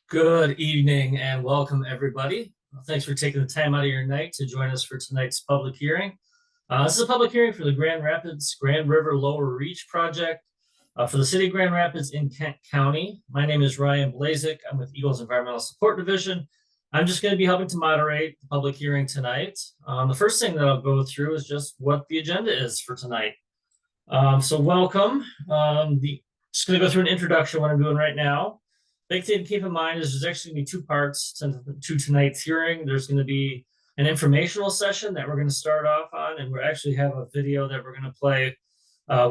Good evening and welcome, everybody. Thanks for taking the time out of your night to join us for tonight's public hearing. This is a public hearing for the Grand Rapids Grand River Lower Reach project for the city of Grand Rapids in Kent County. My name is Ryan Blazik. I'm with EGLE's Environmental Support Division. I'm just going to be helping to moderate the public hearing tonight. The first thing that I'll go through is just what the agenda is for tonight. So welcome. Just going to go through an introduction, what I'm doing right now. Big thing to keep in mind is there's actually going to be two parts to tonight's hearing. There's going to be an informational session that we're going to start off on, and we actually have a video that we're going to play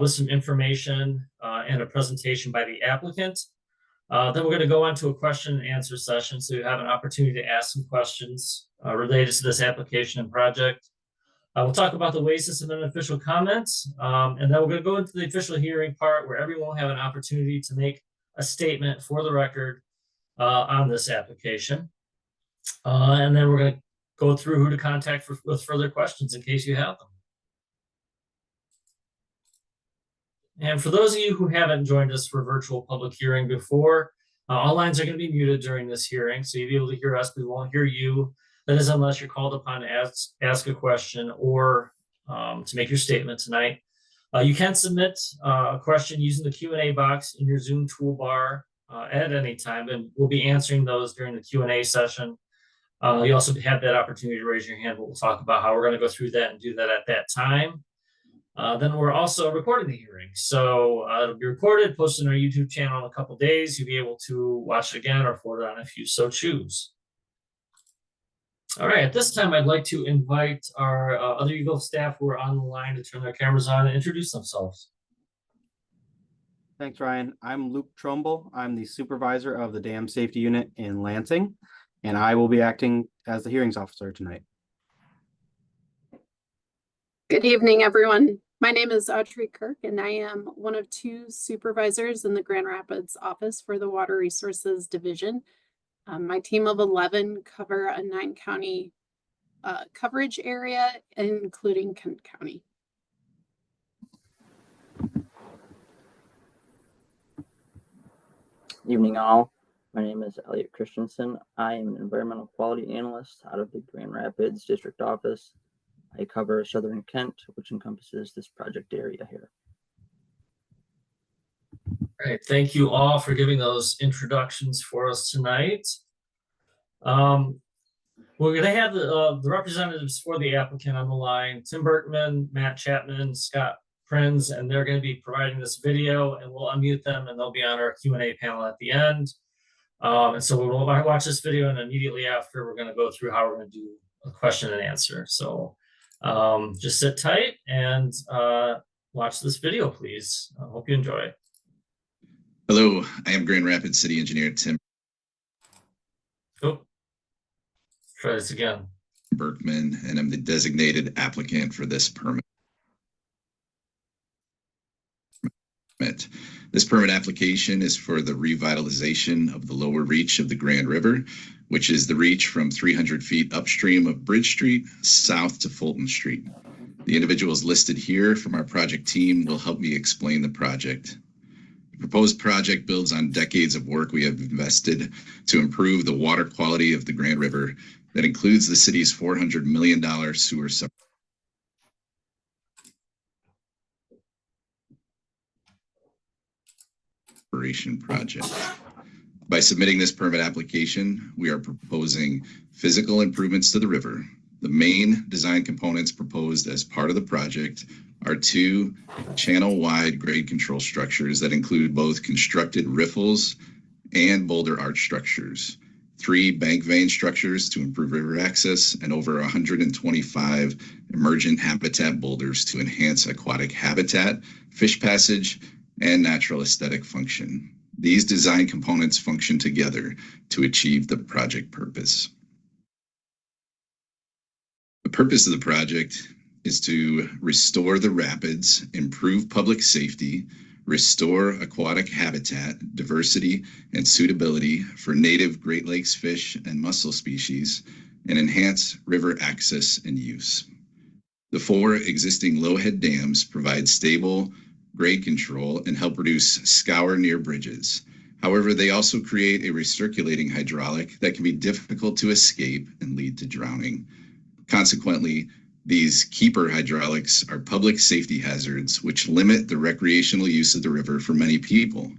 with some information and a presentation by the applicant. Then we're going to go on to a question and answer session, so you have an opportunity to ask some questions related to this application and project. We'll talk about the ways to submit official comments, and then we're going to go into the official hearing part where everyone will have an opportunity to make a statement for the record on this application. And then we're going to go through who to contact with further questions in case you have them. And for those of you who haven't joined us for a virtual public hearing before, all lines are going to be muted during this hearing, so you'll be able to hear us, but we won't hear you. That is unless you're called upon to ask a question or to make your statement tonight. You can submit a question using the Q&A box in your Zoom toolbar at any time, and we'll be answering those during the Q&A session. You also have that opportunity to raise your hand. We'll talk about how we're going to go through that and do that at that time. Then we're also recording the hearing. So it'll be recorded, posted on our YouTube channel in a couple days. You'll be able to watch it again or forward it on if you so choose. All right, at this time, I'd like to invite our other EGLE staff who are on the line to turn their cameras on and introduce themselves. Thanks, Ryan. I'm Luke Trumbull. I'm the supervisor of the Dam Safety Unit in Lansing, and I will be acting as the hearings officer tonight. Good evening, everyone. My name is Audrey Kirk, and I am one of two supervisors in the Grand Rapids office for the Water Resources Division. My team of 11 cover a 9-county coverage area, including Kent County. Evening all. My name is Elliot Christensen. I am an environmental quality analyst out of the Grand Rapids District Office. I cover Southern Kent, which encompasses this project area here. All right, thank you all for giving those introductions for us tonight. We're going to have the representatives for the applicant on the line, Tim Berkman, Matt Chapman, Scott Prinz, and they're going to be providing this video, and we'll unmute them and they'll be on our Q&A panel at the end. And so we'll watch this video, and immediately after we're going to go through how we're going to do a question and answer. So just sit tight and watch this video, please. I hope you enjoy. Hello, I am Grand Rapids City Engineer Tim. Oh, try this again. Berkman, and I'm the designated applicant for this permit. This permit application is for the revitalization of the lower reach of the Grand River, which is the reach from 300 feet upstream of Bridge Street south to Fulton Street. The individuals listed here from our project team will help me explain the project. The proposed project builds on decades of work we have invested to improve the water quality of the Grand River that includes the city's $400 million sewer separation project. By submitting this permit application, we are proposing physical improvements to the river. The main design components proposed as part of the project are 2 channel-wide grade control structures that include both constructed riffles and boulder arch structures, 3 bank vein structures to improve river access, and over 125 emergent habitat boulders to enhance aquatic habitat, fish passage, and natural aesthetic function. These design components function together to achieve the project purpose. The purpose of the project is to restore the rapids, improve public safety, restore aquatic habitat, diversity, and suitability for native Great Lakes fish and mussel species, and enhance river access and use. The 4 existing low-head dams provide stable grade control and help reduce scour near bridges. However, they also create a recirculating hydraulic that can be difficult to escape and lead to drowning. Consequently, these keeper hydraulics are public safety hazards which limit the recreational use of the river for many people.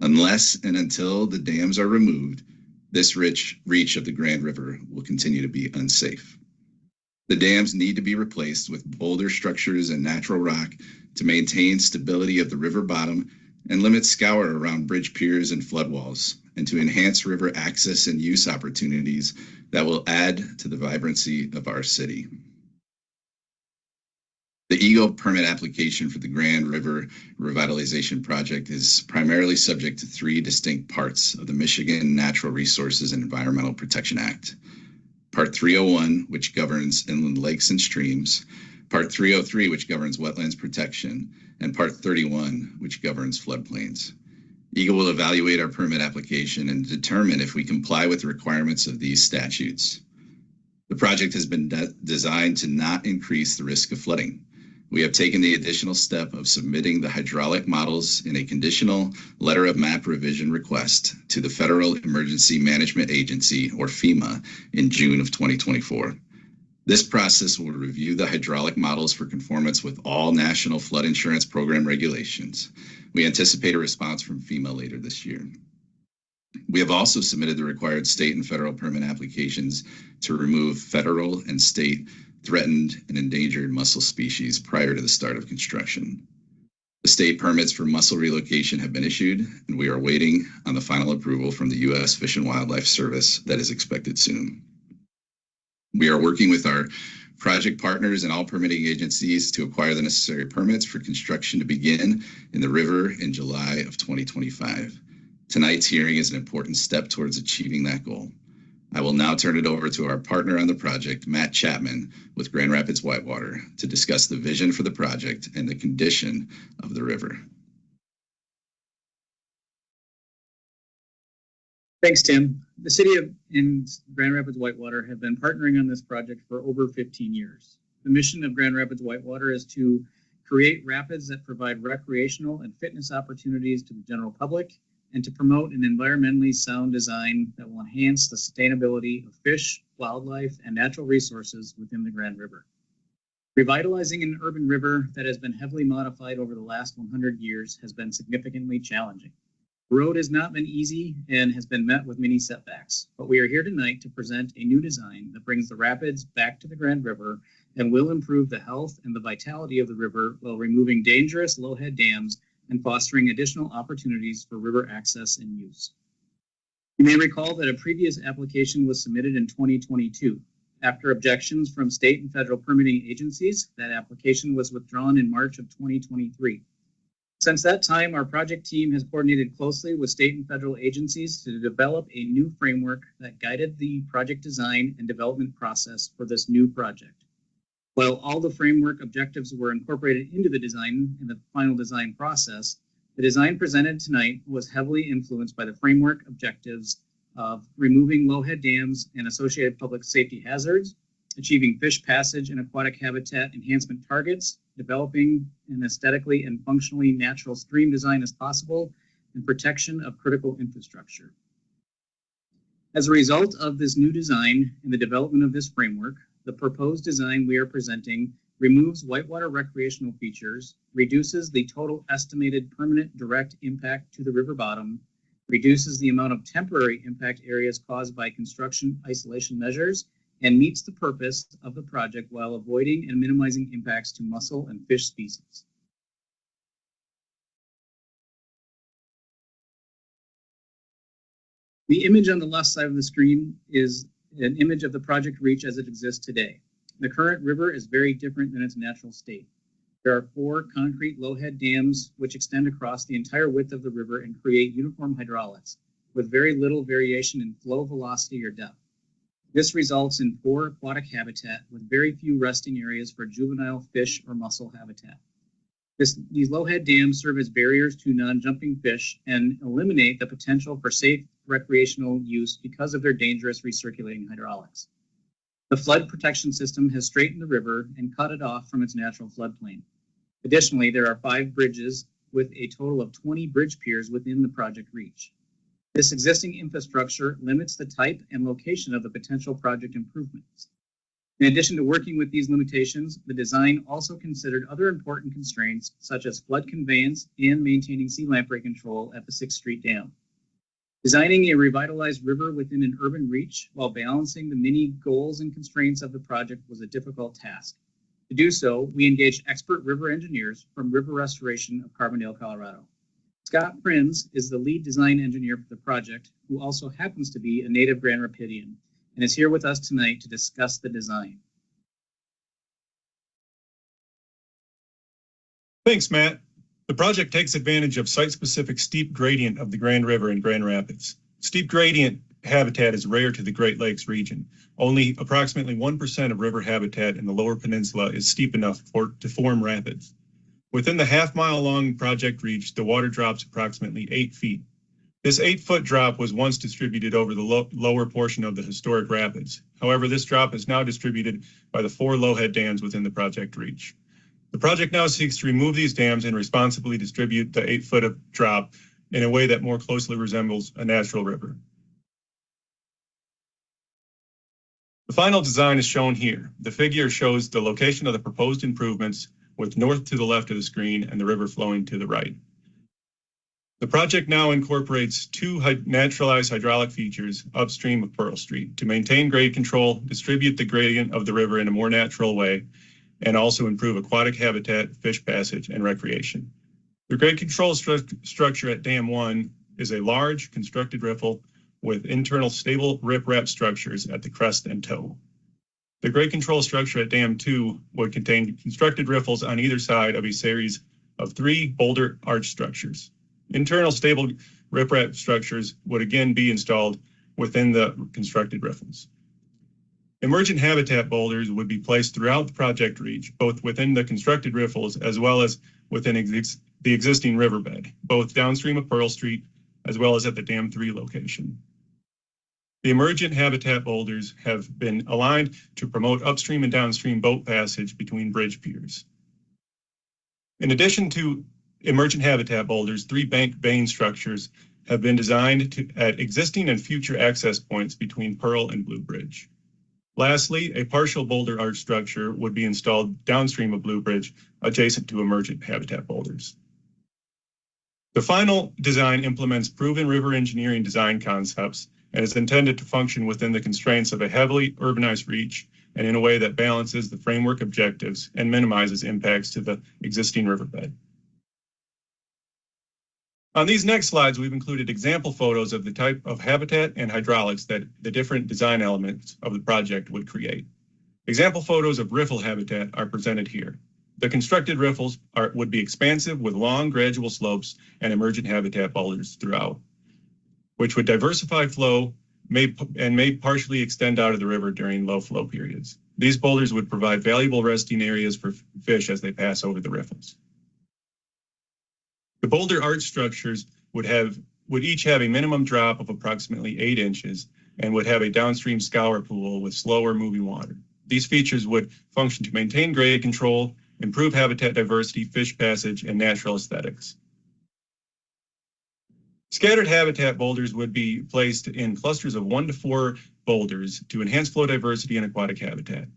Unless and until the dams are removed, this rich reach of the Grand River will continue to be unsafe. The dams need to be replaced with boulder structures and natural rock to maintain stability of the river bottom and limit scour around bridge piers and floodwalls, and to enhance river access and use opportunities that will add to the vibrancy of our city. The EGLE permit application for the Grand River Revitalization Project is primarily subject to three distinct parts of the Michigan Natural Resources and Environmental Protection Act. Part 301, which governs inland lakes and streams, Part 303, which governs wetlands protection, and Part 31, which governs floodplains. EGLE will evaluate our permit application and determine if we comply with the requirements of these statutes. The project has been designed to not increase the risk of flooding. We have taken the additional step of submitting the hydraulic models in a conditional letter of map revision request to the Federal Emergency Management Agency, or FEMA, in June of 2024. This process will review the hydraulic models for conformance with all National Flood Insurance Program regulations. We anticipate a response from FEMA later this year. We have also submitted the required state and federal permit applications to remove federal and state threatened and endangered mussel species prior to the start of construction. The state permits for mussel relocation have been issued, and we are waiting on the final approval from the U.S. Fish and Wildlife Service that is expected soon. We are working with our project partners and all permitting agencies to acquire the necessary permits for construction to begin in the river in July of 2025. Tonight's hearing is an important step towards achieving that goal. I will now turn it over to our partner on the project, Matt Chapman, with Grand Rapids Whitewater, to discuss the vision for the project and the condition of the river. Thanks, Tim. The city of Grand Rapids Whitewater have been partnering on this project for over 15 years. The mission of Grand Rapids Whitewater is to create rapids that provide recreational and fitness opportunities to the general public, and to promote an environmentally sound design that will enhance the sustainability of fish, wildlife, and natural resources within the Grand River. Revitalizing an urban river that has been heavily modified over the last 100 years has been significantly challenging. The road has not been easy and has been met with many setbacks, but we are here tonight to present a new design that brings the rapids back to the Grand River and will improve the health and the vitality of the river while removing dangerous low-head dams and fostering additional opportunities for river access and use. You may recall that a previous application was submitted in 2022. After objections from state and federal permitting agencies, that application was withdrawn in March of 2023. Since that time, our project team has coordinated closely with state and federal agencies to develop a new framework that guided the project design and development process for this new project. While all the framework objectives were incorporated into the design in the final design process, the design presented tonight was heavily influenced by the framework objectives of removing low-head dams and associated public safety hazards, achieving fish passage and aquatic habitat enhancement targets, developing an aesthetically and functionally natural stream design as possible, and protection of critical infrastructure. As a result of this new design and the development of this framework, the proposed design we are presenting removes whitewater recreational features, reduces the total estimated permanent direct impact to the river bottom, reduces the amount of temporary impact areas caused by construction isolation measures, and meets the purpose of the project while avoiding and minimizing impacts to mussel and fish species. The image on the left side of the screen is an image of the project reach as it exists today. The current river is very different than its natural state. There are 4 concrete low-head dams which extend across the entire width of the river and create uniform hydraulics with very little variation in flow velocity or depth. This results in poor aquatic habitat with very few resting areas for juvenile fish or mussel habitat. These low-head dams serve as barriers to non-jumping fish and eliminate the potential for safe recreational use because of their dangerous recirculating hydraulics. The flood protection system has straightened the river and cut it off from its natural floodplain. Additionally, there are 5 bridges with a total of 20 bridge piers within the project reach. This existing infrastructure limits the type and location of the potential project improvements. In addition to working with these limitations, the design also considered other important constraints such as flood conveyance and maintaining sea lamprey control at the 6th Street Dam. Designing a revitalized river within an urban reach while balancing the many goals and constraints of the project was a difficult task. To do so, we engaged expert river engineers from River Restoration of Carbondale, Colorado. Scott Prinz is the lead design engineer for the project, who also happens to be a native Grand Rapidian, and is here with us tonight to discuss the design. Thanks, Matt. The project takes advantage of site-specific steep gradient of the Grand River in Grand Rapids. Steep gradient habitat is rare to the Great Lakes region. Only approximately 1% of river habitat in the Lower Peninsula is steep enough to form rapids. Within the half-mile-long project reach, the water drops approximately 8 feet. This 8-foot drop was once distributed over the lower portion of the historic rapids. However, this drop is now distributed by the 4 lowhead dams within the project reach. The project now seeks to remove these dams and responsibly distribute the 8-foot drop in a way that more closely resembles a natural river. The final design is shown here. The figure shows the location of the proposed improvements with north to the left of the screen and the river flowing to the right. The project now incorporates 2 naturalized hydraulic features upstream of Pearl Street to maintain grade control, distribute the gradient of the river in a more natural way, and also improve aquatic habitat, fish passage, and recreation. The grade control structure at Dam 1 is a large constructed riffle with internal stable riprap structures at the crest and toe. The grade control structure at Dam 2 would contain constructed riffles on either side of a series of 3 boulder arch structures. Internal stable riprap structures would again be installed within the constructed riffles. Emergent habitat boulders would be placed throughout the project reach, both within the constructed riffles as well as within the existing riverbed, both downstream of Pearl Street as well as at the Dam 3 location. The emergent habitat boulders have been aligned to promote upstream and downstream boat passage between bridge piers. In addition to emergent habitat boulders, 3 bank vein structures have been designed at existing and future access points between Pearl and Blue Bridge. Lastly, a partial boulder arch structure would be installed downstream of Blue Bridge, adjacent to emergent habitat boulders. The final design implements proven river engineering design concepts and is intended to function within the constraints of a heavily urbanized reach and in a way that balances the framework objectives and minimizes impacts to the existing riverbed. On these next slides, we've included example photos of the type of habitat and hydraulics that the different design elements of the project would create. Example photos of riffle habitat are presented here. The constructed riffles would be expansive with long gradual slopes and emergent habitat boulders throughout, which would diversify flow may partially extend out of the river during low flow periods. These boulders would provide valuable resting areas for fish as they pass over the riffles. The boulder arch structures would each have a minimum drop of approximately 8 inches and would have a downstream scour pool with slower moving water. These features would function to maintain grade control, improve habitat diversity, fish passage, and natural aesthetics. Scattered habitat boulders would be placed in clusters of 1 to 4 boulders to enhance flow diversity and aquatic habitat.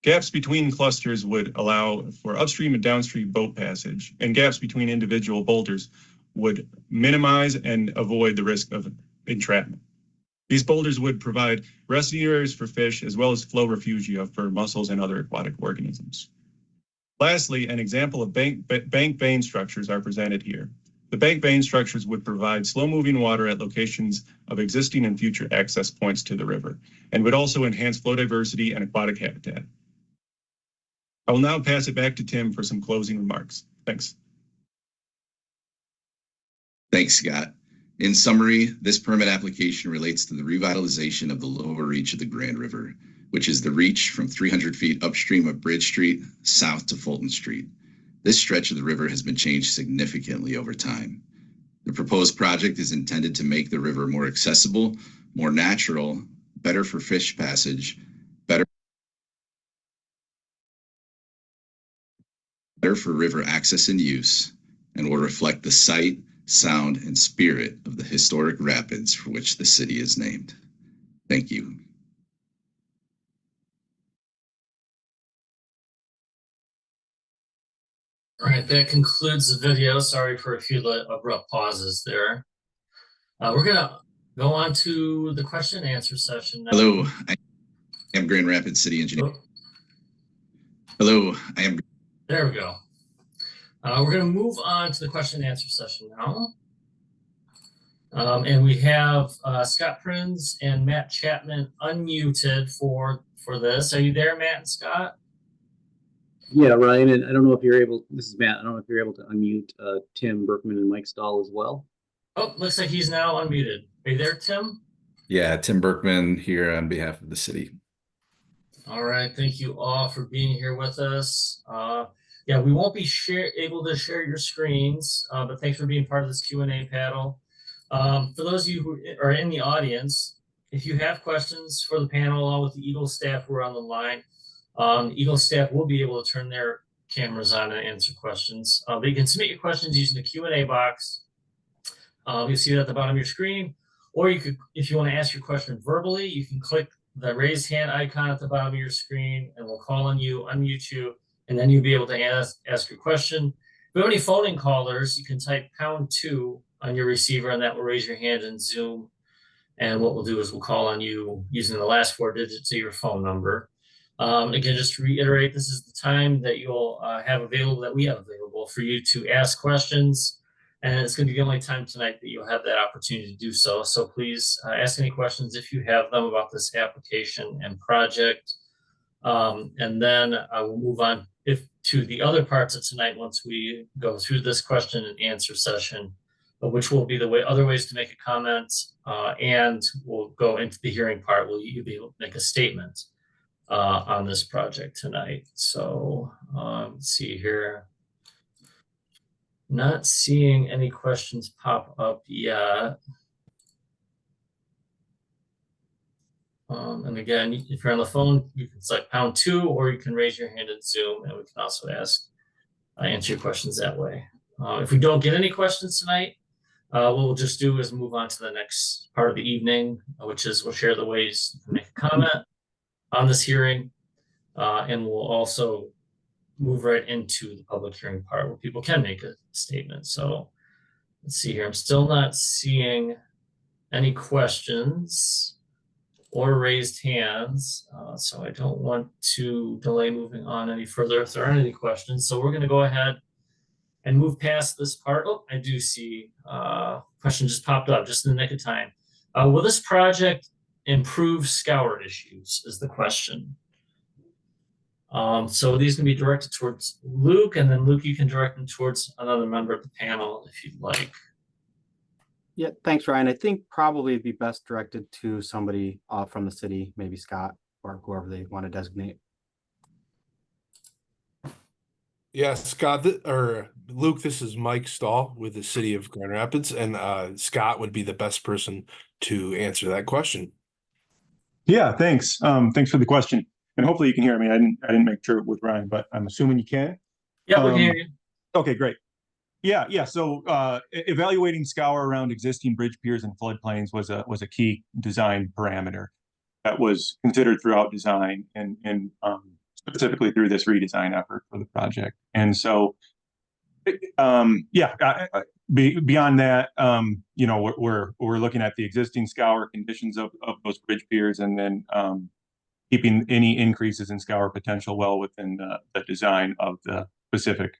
Gaps between clusters would allow for upstream and downstream boat passage, and gaps between individual boulders would minimize and avoid the risk of entrapment. These boulders would provide resting areas for fish as well as flow refugia for mussels and other aquatic organisms. Lastly, an example of bank vein structures are presented here. The bank vein structures would provide slow-moving water at locations of existing and future access points to the river, and would also enhance flow diversity and aquatic habitat. I will now pass it back to Tim for some closing remarks. Thanks. Thanks, Scott. In summary, this permit application relates to the revitalization of the lower reach of the Grand River, which is the reach from 300 feet upstream of Bridge Street south to Fulton Street. This stretch of the river has been changed significantly over time. The proposed project is intended to make the river more accessible, more natural, better for fish passage, better for river access and use, and will reflect the site, sound, and spirit of the historic rapids for which the city is named. Thank you. All right, that concludes the video. Sorry for a few abrupt pauses there. We're gonna go on to the question and answer session now. Hello, I am Grand Rapids City Engineer. Oh, Hello, I am. there we go. We're gonna move on to the question and answer session now. And we have Scott Prinz and Matt Chapman unmuted for this. Are you there, Matt and Scott? Yeah, Ryan, and I don't know if you're able, this is Matt, I don't know if you're able to unmute Tim Berkman and Mike Stahl as well. Oh, looks like he's now unmuted. Are you there, Tim? Yeah, Tim Berkman here on behalf of the city. All right, thank you all for being here with us. Yeah, we won't be able to share your screens, but thanks for being part of this Q&A panel. For those of you who are in the audience, if you have questions for the panel along with the EGLE staff who are on the line, EGLE staff will be able to turn their cameras on and answer questions. But you can submit your questions using the Q&A box. You'll see it at the bottom of your screen, or you could, if you want to ask your question verbally, you can click the raise hand icon at the bottom of your screen, and we'll call on you, unmute you, and then you'll be able to ask your question. If you have any phone-in callers, you can type #2 on your receiver, and that will raise your hand in Zoom. And what we'll do is we'll call on you using the last 4 digits of your phone number. Again, just to reiterate, this is the time that you'll have available, that we have available for you to ask questions. And it's going to be the only time tonight that you'll have that opportunity to do so. So please ask any questions if you have them about this application and project. And then I will move on to the other parts of tonight once we go through this question and answer session, which will be the other ways to make a comment. And we'll go into the hearing part where you'll be able to make a statement on this project tonight. So let's see here. Not seeing any questions pop up yet. And again, if you're on the phone, you can select #2, or you can raise your hand in Zoom, and we can also answer your questions that way. If we don't get any questions tonight, what we'll just do is move on to the next part of the evening, which is we'll share the ways to make a comment on this hearing, and we'll also move right into the public hearing part where people can make a statement. So let's see here. I'm still not seeing any questions or raised hands. So I don't want to delay moving on any further if there aren't any questions. So we're going to go ahead and move past this part. Oh, I do see a question just popped up just in the nick of time. Will this project improve scour issues is the question. So these can be directed towards Luke, and then Luke, you can direct them towards another member of the panel if you'd like. Yeah, thanks, Ryan. I think probably it'd be best directed to somebody from the city, maybe Scott or whoever they want to designate. Yeah, Scott, or Luke, this is Mike Stahl with the city of Grand Rapids, and Scott would be the best person to answer that question. Yeah, thanks. Thanks for the question. And hopefully you can hear me. I didn't make sure with Ryan, but I'm assuming you can. Yeah, we can hear you. Okay, great. Yeah. So evaluating scour around existing bridge piers and floodplains was a key design parameter that was considered throughout design and specifically through this redesign effort for the project. And so, beyond that, we're looking at the existing scour conditions of those bridge piers, and then keeping any increases in scour potential well within the design of the specific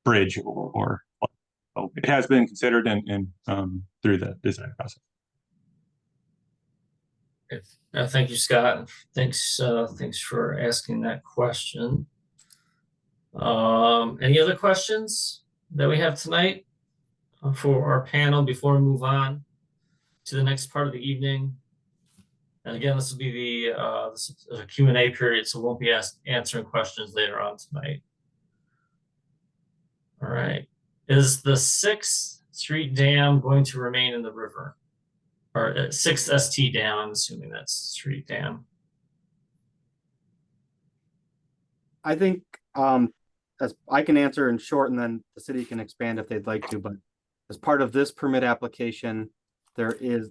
bridge or so it has been considered and through the design process. Thank you, Scott. Thanks for asking that question. Any other questions that we have tonight for our panel before we move on to the next part of the evening? And again, this will be the Q&A period, so we won't be answering questions later on tonight. All right. Is the 6th Street Dam going to remain in the river? Or 6th ST Dam, I'm assuming that's Street Dam. I think as I can answer in short, and then the city can expand if they'd like to, but as part of this permit application, there is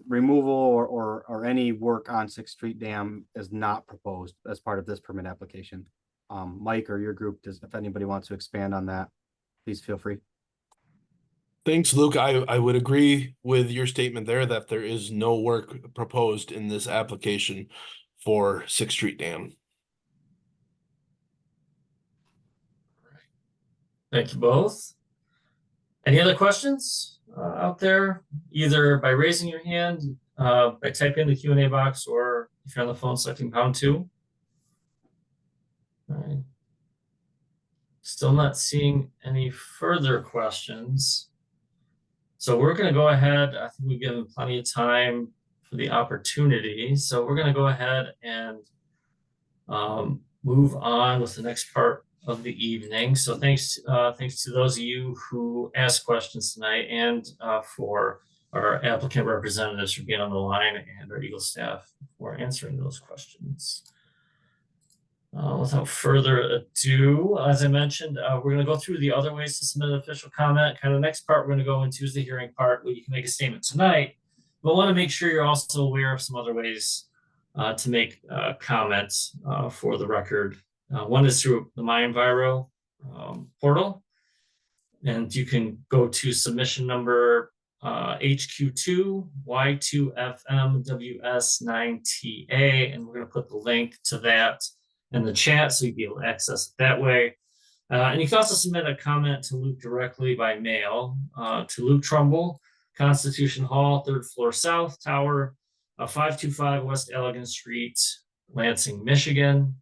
removal or any work on Sixth Street Dam is not proposed as part of this permit application. Mike or your group, if anybody wants to expand on that, please feel free. Thanks, Luke. I would agree with your statement there that there is no work proposed in this application for Sixth Street Dam. Thank you both. Any other questions out there, either by raising your hand, by typing in the Q&A box, or if you're on the phone, selecting #2. All right. Still not seeing any further questions. So we're going to go ahead. I think we've given plenty of time for the opportunity. So we're going to go ahead and move on with the next part of the evening. So thanks to those of you who asked questions tonight, and for our applicant representatives for being on the line, and our EGLE staff for answering those questions. Without further ado, as I mentioned, we're going to go through the other ways to submit an official comment. Kind of the next part we're going to go into is the hearing part, where you can make a statement tonight, but want to make sure you're also aware of some other ways to make comments for the record. One is through the MyEnviro portal, and you can go to submission number HQ2 Y2FMWS9TA, and we're going to put the link to that in the chat so you'll be able to access it that way. And you can also submit a comment to Luke directly by mail to Luke Trumbull, Constitution Hall, 3rd floor south, Tower, 525 West Allegan Street, Lansing, Michigan.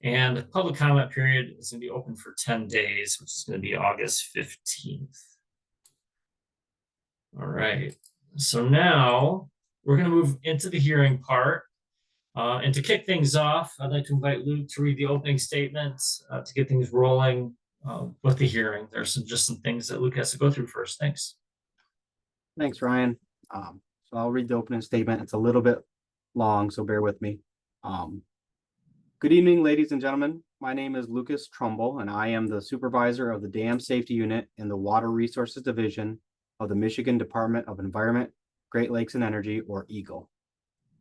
And the public comment period is going to be open for 10 days, which is going to be August 15th. All right, so now we're going to move into the hearing part. And to kick things off, I'd like to invite Luke to read the opening statements to get things rolling with the hearing. There's just some things that Luke has to go through first. Thanks. Thanks, Ryan. So I'll read the opening statement. It's a little bit long, so bear with me. Good evening, ladies and gentlemen. My name is Lucas Trumbull, and I am the supervisor of the Dam Safety Unit in the Water Resources Division of the Michigan Department of Environment, Great Lakes and Energy, or EGLE.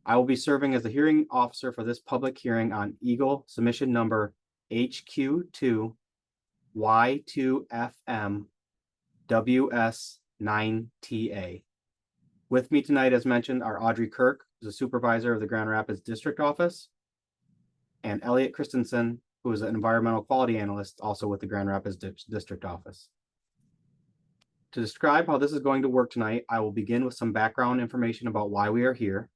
I will be serving as the hearing officer for this public hearing on EGLE submission number HQ2 Y2FM WS9TA. With me tonight, as mentioned, are Audrey Kirk, who's a supervisor of the Grand Rapids District Office, and Elliot Christensen, who is an environmental quality analyst, also with the Grand Rapids District Office. To describe how this is going to work tonight, I will begin with some background information about why we are here.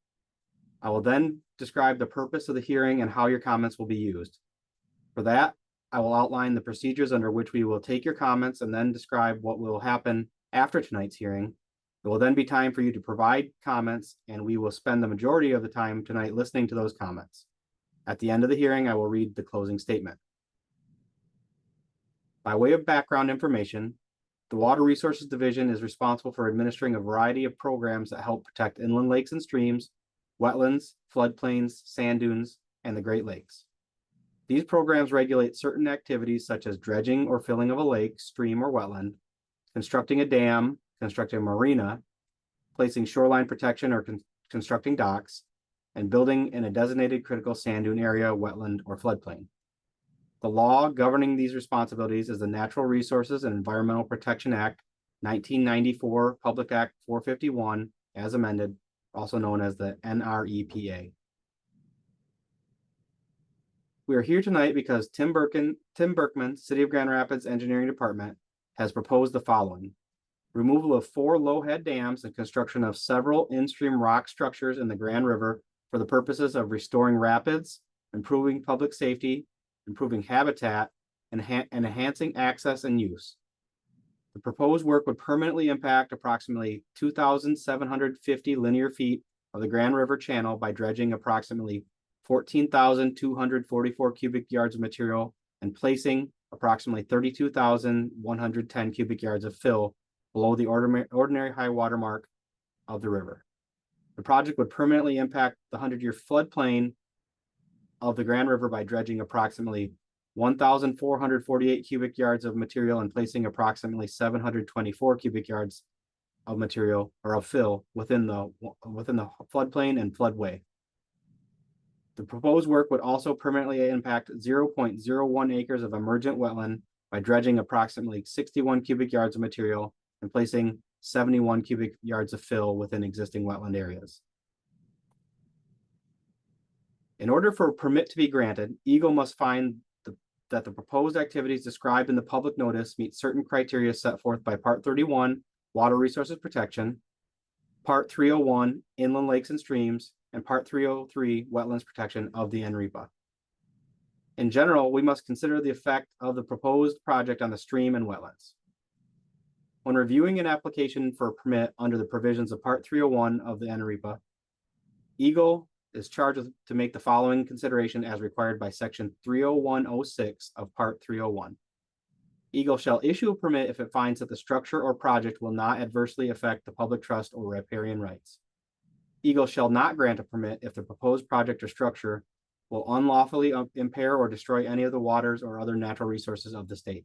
I will then describe the purpose of the hearing and how your comments will be used. For that, I will outline the procedures under which we will take your comments and then describe what will happen after tonight's hearing. There will then be time for you to provide comments, and we will spend the majority of the time tonight listening to those comments. At the end of the hearing, I will read the closing statement. By way of background information, the Water Resources Division is responsible for administering a variety of programs that help protect inland lakes and streams, wetlands, floodplains, sand dunes, and the Great Lakes. These programs regulate certain activities such as dredging or filling of a lake, stream, or wetland, constructing a dam, constructing a marina, placing shoreline protection or constructing docks, and building in a designated critical sand dune area, wetland, or floodplain. The law governing these responsibilities is the Natural Resources and Environmental Protection Act, 1994, Public Act 451, as amended, also known as the NREPA. We are here tonight because Tim Berkman, City of Grand Rapids Engineering Department, has proposed the following: removal of 4 low-head dams and construction of several in-stream rock structures in the Grand River for the purposes of restoring rapids, improving public safety, improving habitat, and enhancing access and use. The proposed work would permanently impact approximately 2,750 linear feet of the Grand River Channel by dredging approximately 14,244 cubic yards of material and placing approximately 32,110 cubic yards of fill below the ordinary high water mark of the river. The project would permanently impact the 100-year floodplain of the Grand River by dredging approximately 1,448 cubic yards of material and placing approximately 724 cubic yards of material or of fill within the floodplain and floodway. The proposed work would also permanently impact 0.01 acres of emergent wetland by dredging approximately 61 cubic yards of material and placing 71 cubic yards of fill within existing wetland areas. In order for a permit to be granted, EGLE must find that the proposed activities described in the public notice meet certain criteria set forth by Part 31, Water Resources Protection, Part 301, Inland Lakes and Streams, and Part 303, Wetlands Protection of the NREPA. In general, we must consider the effect of the proposed project on the stream and wetlands. When reviewing an application for a permit under the provisions of Part 301 of the NREPA, EGLE is charged to make the following consideration as required by Section 30106 of Part 301. EGLE shall issue a permit if it finds that the structure or project will not adversely affect the public trust or riparian rights. EGLE shall not grant a permit if the proposed project or structure will unlawfully impair or destroy any of the waters or other natural resources of the state.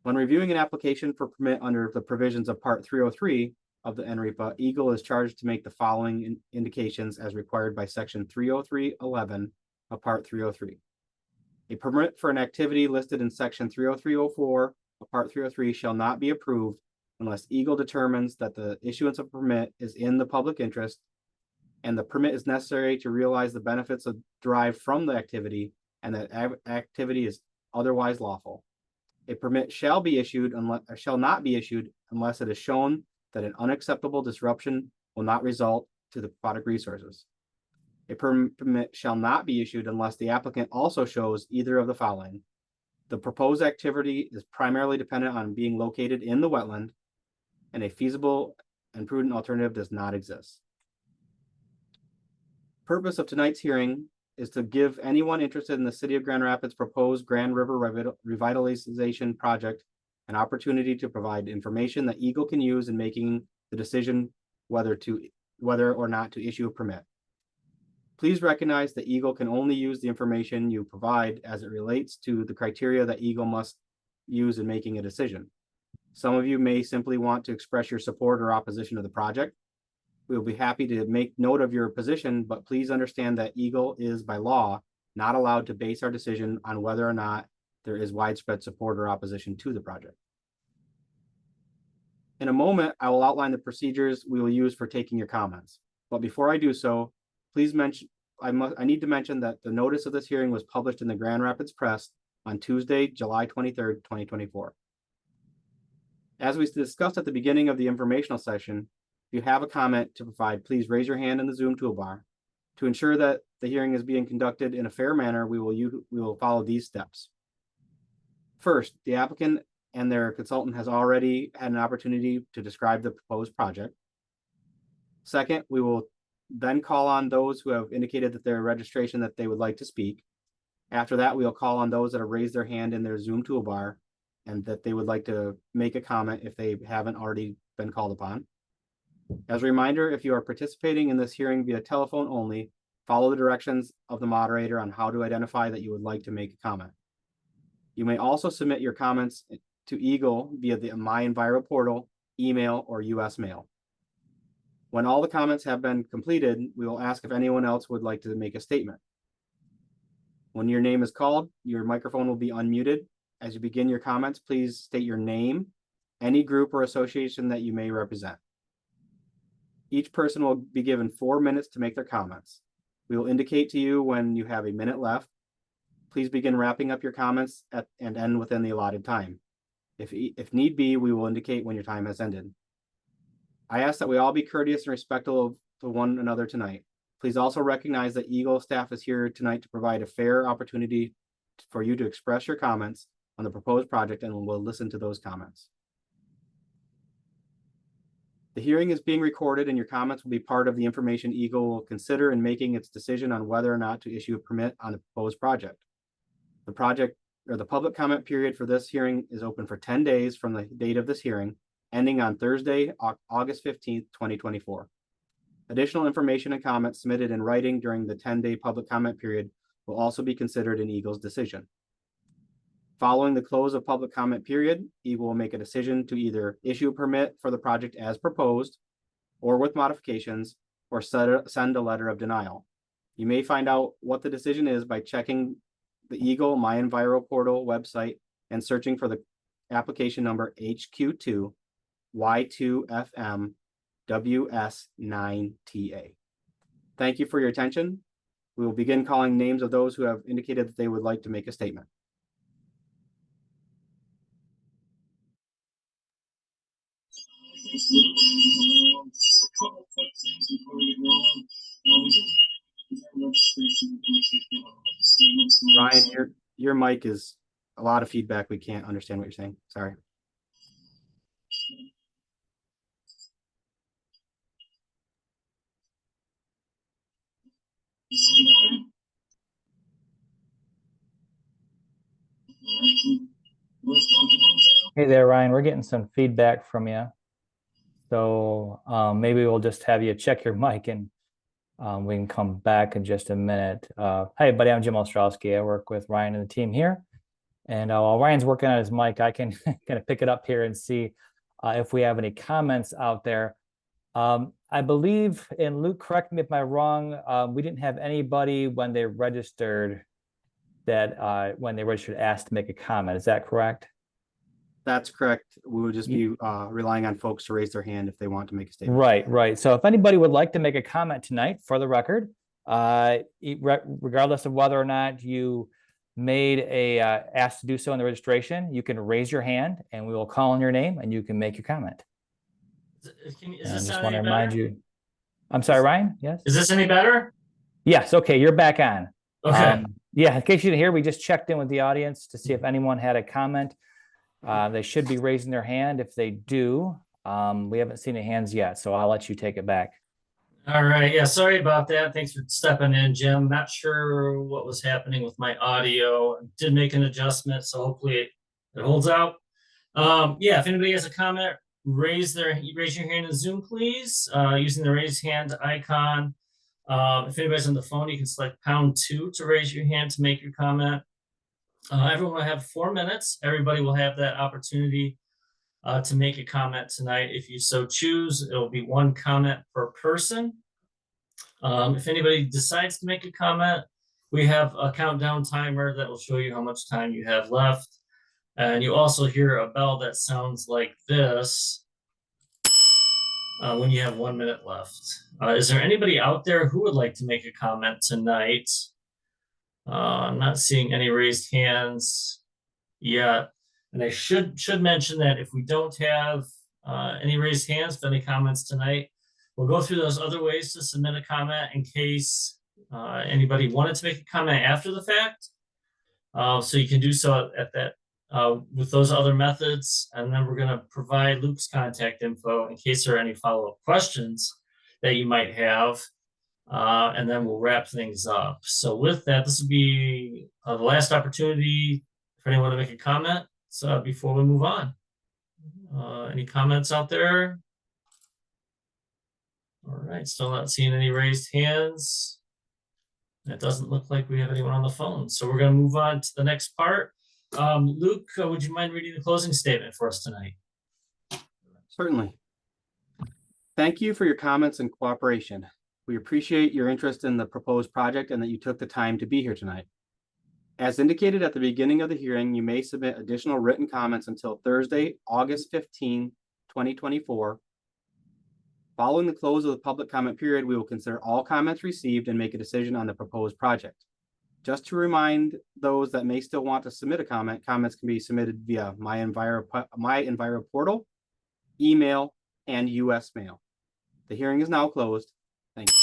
When reviewing an application for permit under the provisions of Part 303 of the NREPA, EGLE is charged to make the following indications as required by Section 303.11 of Part 303. A permit for an activity listed in Section 303.04 of Part 303 shall not be approved unless EGLE determines that the issuance of a permit is in the public interest and the permit is necessary to realize the benefits derived from the activity and that activity is otherwise lawful. A permit shall not be issued unless it is shown that an unacceptable disruption will not result to the aquatic resources. A permit shall not be issued unless the applicant also shows either of the following. The proposed activity is primarily dependent on being located in the wetland, and a feasible and prudent alternative does not exist. Purpose of tonight's hearing is to give anyone interested in the City of Grand Rapids proposed Grand River revitalization project an opportunity to provide information that EGLE can use in making the decision whether or not to issue a permit. Please recognize that EGLE can only use the information you provide as it relates to the criteria that EGLE must use in making a decision. Some of you may simply want to express your support or opposition to the project. We will be happy to make note of your position, but please understand that EGLE is by law not allowed to base our decision on whether or not there is widespread support or opposition to the project. In a moment, I will outline the procedures we will use for taking your comments. But before I do so, please mention, I need to mention that the notice of this hearing was published in the Grand Rapids Press on Tuesday, July 23rd, 2024. As we discussed at the beginning of the informational session, if you have a comment to provide, please raise your hand in the Zoom toolbar. To ensure that the hearing is being conducted in a fair manner, we will follow these steps. First, the applicant and their consultant has already had an opportunity to describe the proposed project. Second, we will then call on those who have indicated that their registration that they would like to speak. After that, we'll call on those that have raised their hand in their Zoom toolbar and that they would like to make a comment if they haven't already been called upon. As a reminder, if you are participating in this hearing via telephone only, follow the directions of the moderator on how to identify that you would like to make a comment. You may also submit your comments to EGLE via the My Enviro portal, email, or US mail. When all the comments have been completed, we will ask if anyone else would like to make a statement. When your name is called, your microphone will be unmuted. As you begin your comments, please state your name, any group or association that you may represent. Each person will be given 4 minutes to make their comments. We will indicate to you when you have a minute left. Please begin wrapping up your comments and end within the allotted time. If need be, we will indicate when your time has ended. I ask that we all be courteous and respectful to one another tonight. Please also recognize that EGLE staff is here tonight to provide a fair opportunity for you to express your comments on the proposed project, and we'll listen to those comments. The hearing is being recorded and your comments will be part of the information EGLE will consider in making its decision on whether or not to issue a permit on the proposed project. The public comment period for this hearing is open for 10 days from the date of this hearing, ending on Thursday, August 15th, 2024. Additional information and comments submitted in writing during the 10-day public comment period will also be considered in EGLE's decision. Following the close of public comment period, EGLE will make a decision to either issue a permit for the project as proposed or with modifications, or send a letter of denial. You may find out what the decision is by checking the EGLE My Enviro portal website and searching for the application number HQ2 Y2FM WS9TA. Thank you for your attention. We will begin calling names of those who have indicated that they would like to make a statement. Thanks, Luke. Just a couple quick things before we get rolling. We didn't have any registration indicate they want to make a statement tonight. Ryan, your mic is a lot of feedback. We can't understand what you're saying. Sorry. Is this any better? All right, worth jumping into. Hey there, Ryan. We're getting some feedback from you. So maybe we'll just have you check your mic and we can come back in just a minute. Hey, buddy, I'm Jim Ostrowski. I work with Ryan and the team here. And while Ryan's working on his mic, I can kind of pick it up here and see if we have any comments out there. I believe, and Luke, correct me if I'm wrong, we didn't have anybody when they registered asked to make a comment. Is that correct? That's correct. We would just be relying on folks to raise their hand if they want to make a statement. Right. So if anybody would like to make a comment tonight, for the record, regardless of whether or not you made asked to do so in the registration, you can raise your hand and we will call on your name and you can make your comment. Is this just want to remind you. I'm sorry, Ryan. Yes. Is this any better? Yes. Okay. You're back on. Okay. Yeah. In case you didn't hear, we just checked in with the audience to see if anyone had a comment. They should be raising their hand. If they do, we haven't seen any hands yet, so I'll let you take it back. All right. Yeah. Sorry about that. Thanks for stepping in, Jim. Not sure what was happening with my audio. Did make an adjustment, so hopefully it holds out. Yeah. If anybody has a comment, raise your hand in Zoom, please, using the raise hand icon. If anybody's on the phone, you can select #2 to raise your hand to make your comment. Everyone will have 4 minutes. Everybody will have that opportunity to make a comment tonight. If you so choose, it'll be 1 comment per person. If anybody decides to make a comment, we have a countdown timer that will show you how much time you have left. And you also hear a bell that sounds like this when you have 1 minute left. Is there anybody out there who would like to make a comment tonight? I'm not seeing any raised hands yet. And I should mention that if we don't have any raised hands, any comments tonight, we'll go through those other ways to submit a comment in case anybody wanted to make a comment after the fact. So you can do so at that with those other methods. And then we're going to provide Luke's contact info in case there are any follow-up questions that you might have. And then we'll wrap things up. So with that, this will be the last opportunity for anyone to make a comment. So before we move on, any comments out there? All right, still not seeing any raised hands. It doesn't look like we have anyone on the phone. So we're going to move on to the next part. Luke, would you mind reading the closing statement for us tonight? Certainly. Thank you for your comments and cooperation. We appreciate your interest in the proposed project and that you took the time to be here tonight. As indicated at the beginning of the hearing, you may submit additional written comments until Thursday, August 15, 2024. Following the close of the public comment period, we will consider all comments received and make a decision on the proposed project. Just to remind those that may still want to submit a comment, comments can be submitted via My Enviro portal, email, and US mail. The hearing is now closed. Thank you.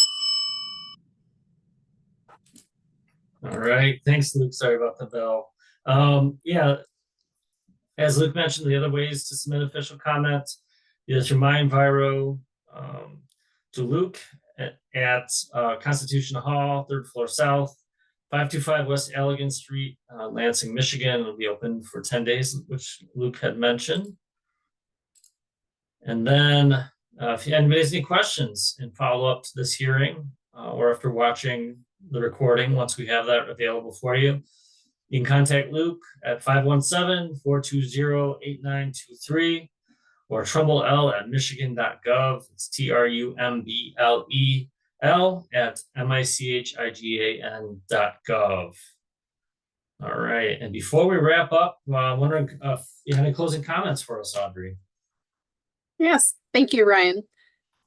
All right, thanks, Luke. Sorry about the bell. Yeah, as Luke mentioned, the other ways to submit official comments is your My Enviro to Luke at Constitution Hall, 3rd floor south, 525 West Allegan Street, Lansing, Michigan. It'll be open for 10 days, which Luke had mentioned. And then if anybody has any questions in follow up to this hearing or after watching the recording once we have that available for you. You can contact Luke at 517-420-8923 or trumbleL@michigan.gov. It's TRUMBLEL@MICHIGAN.gov. All right. And before we wrap up, wondering if you have any closing comments for us, Audrey. Yes, thank you, Ryan.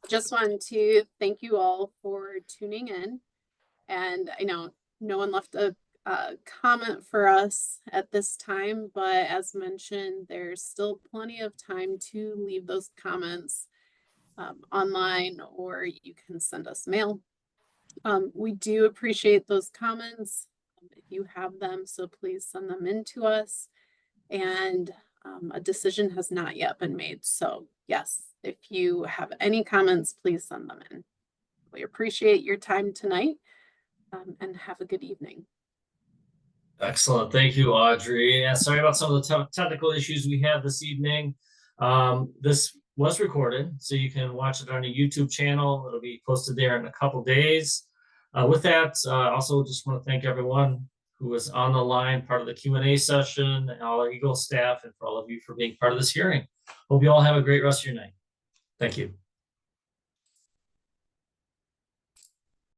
Just wanted to thank you all for tuning in. And I know no one left a comment for us at this time, but as mentioned, there's still plenty of time to leave those comments online, or you can send us mail. We do appreciate those comments if you have them, so please send them in to us. And a decision has not yet been made. So yes, if you have any comments, please send them in. We appreciate your time tonight, and have a good evening. Excellent. Thank you, Audrey. Yeah, sorry about some of the technical issues we had this evening. This was recorded, so you can watch it on a YouTube channel. It'll be posted there in a couple days. With that, also just want to thank everyone who was on the line, part of the Q&A session, and all our EGLE staff, and for all of you for being part of this hearing. Hope you all have a great rest of your night. Thank you.